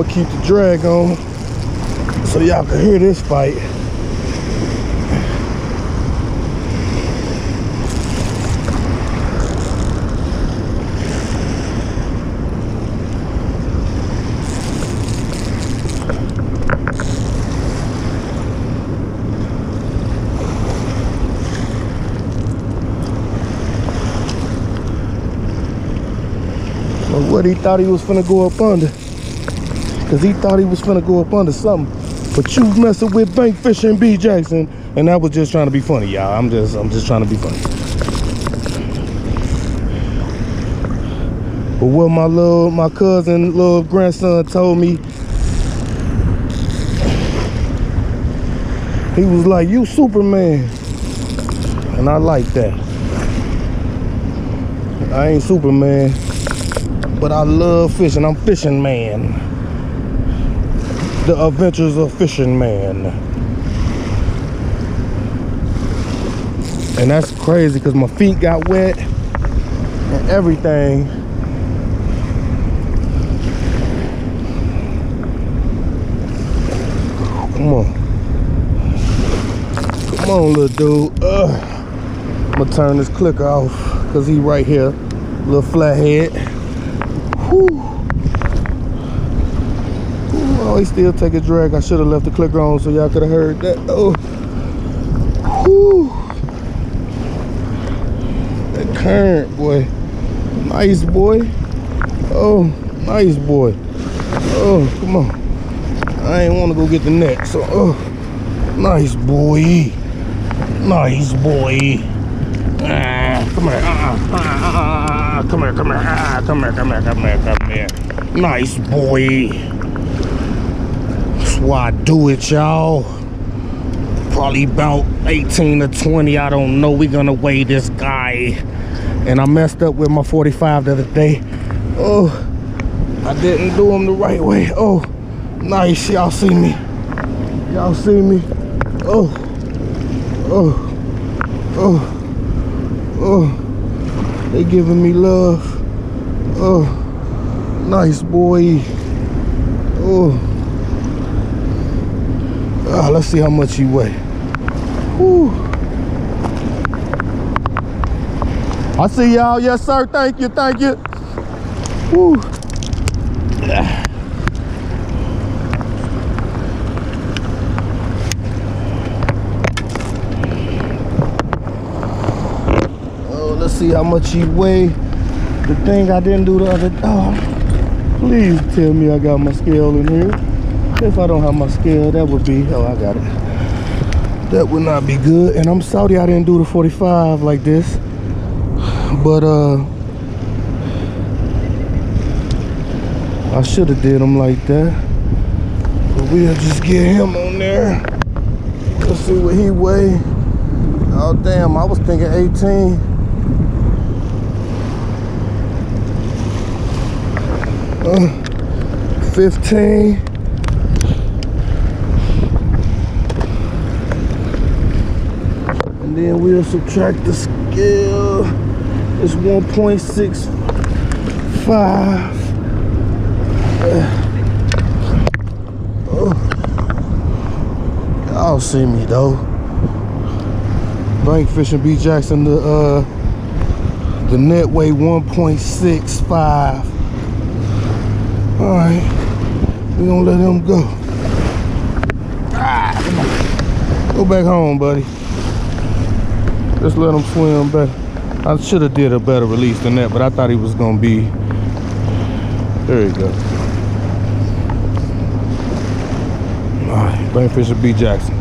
I'ma keep the drag on so y'all can hear this fight. What he thought he was finna go up under, cause he thought he was finna go up under something. But you messing with bank fishing B Jackson, and I was just trying to be funny, y'all. I'm just trying to be funny. But what my cousin, little grandson told me, he was like, "You Superman," and I like that. I ain't Superman, but I love fishing. I'm fishing man. The Adventures of Fishing Man. And that's crazy because my feet got wet and everything. Come on. Come on, little dude. I'm gonna turn this clicker off because he right here. Little flathead. Whew. Oh, he still take a drag. I should have left the clicker on so y'all could have heard that. Oh, whew. That current, boy. Nice, boy. Oh, nice, boy. Oh, come on. I ain't want to go get the net, so, oh, nice, boy. Nice, boy. Come here. Come here, come here. Come here, come here, come here, come here. Nice, boy. Why I do it, y'all. Probably about 18 to 20, I don't know. We gonna weigh this guy. And I messed up with my 45 the other day. Oh, I didn't do him the right way. Oh, nice. Y'all see me? Y'all see me? Oh, oh, oh, oh. They giving me love. Oh, nice, boy. Oh. Let's see how much he weigh. Whew. I see y'all. Yes, sir. Thank you. Thank you. Whew. Oh, let's see how much he weigh. The thing I didn't do the other. Oh, please tell me I got my scale in here. If I don't have my scale, that would be, oh, I got it. That would not be good. And I'm sorry I didn't do the 45 like this. But I should have did them like that. But we'll just get him on there. Let's see what he weigh. Oh damn, I was thinking 18. Uh, 15. And then we'll subtract the scale. It's 1.65. Y'all see me though. Bank fishing B Jackson. The net weigh 1.65. All right, we gonna let him go. Come on. Go back home, buddy. Just let him swim better. I should have did a better release than that, but I thought he was gonna be. There you go. All right, bank fishing B Jackson.